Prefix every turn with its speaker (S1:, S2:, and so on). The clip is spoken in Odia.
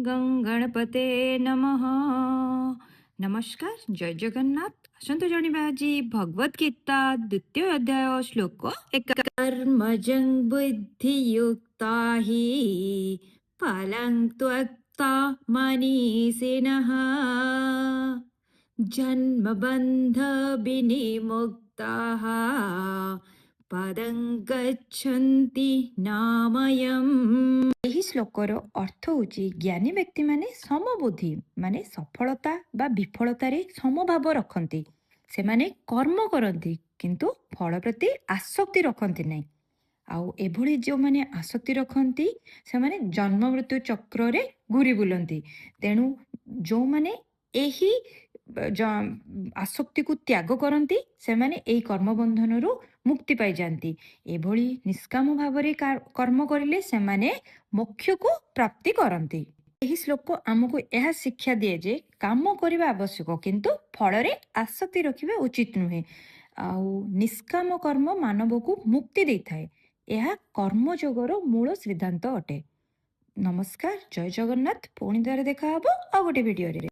S1: गं गणपते नमः। नमस्कार, जय जगन्नाथ। आसन्तु जानिबा आଜି भगवत गीता द्वितीय अध्याय श्लोक 1। कर्मजं बुद्धियुक्ता हि फलं त्यक्त्वा मनीषिणः जन्मबन्ध विनिमुक्ताः पदं गच्छन्ति नामयम्। ଏହି ଶ୍ଲୋକର ଅର୍ଥ ହେଉଛି ଜ୍ଞାନୀ ବ୍ୟକ୍ତିମାନେ ସମବୁଦ୍ଧି ମାନେ ସଫଳତା ବା ବିଫଳତାରେ ସମଭାବ ରଖନ୍ତି। ସେମାନେ କର୍ମ କରନ୍ତି କିନ୍ତୁ ଫଳ ପ୍ରତି ଆସକ୍ତି ରଖନ୍ତି ନାହିଁ। ଆଉ ଏଭଳି ଯେଉଁମାନେ ଆସକ୍ତି ରଖନ୍ତି ସେମାନେ ଜନ୍ମ ମୃତ୍ୟୁ ଚକ୍ରରେ ଘୁରି ବୁଲନ୍ତି। ତେଣୁ ଯେଉଁମାନେ ଏହି ଆସକ୍ତିକୁ ତ୍ୟାଗ କରନ୍ତି ସେମାନେ ଏହି କର୍ମବନ୍ଧନରୁ ମୁକ୍ତି ପାଇଯାଆନ୍ତି। ଏଭଳି ନିଷ୍କାମ ଭାବରେ କର୍ମ କରିଲେ ସେମାନେ ମୋକ୍ଷକୁ ପ୍ରାପ୍ତି କରନ୍ତି। ଏହି ଶ୍ଲୋକ ଆମକୁ ଏହା ଶିକ୍ଷା ଦିଏ ଯେ କାମ କରିବା ଆବଶ୍ୟକ କିନ୍ତୁ ଫଳରେ ଆସକ୍ତି ରଖିବା ଉଚିତ ନୁହେଁ। ଆଉ ନିଷ୍କାମ କର୍ମ ମାନବକୁ ମୁକ୍ତି ଦେଇଥାଏ। ଏହା କର୍ମଯୋଗର ମୂଳ ସିଦ୍ଧାନ୍ତ ଅଟେ। ନମସ୍କାର, ଜୟ ଜଗନ୍ନାଥ। ପୁଣି ଥରେ ଦେଖା ହବ ଆଉ ଗୋଟେ ଭିଡ଼ିଓରେ।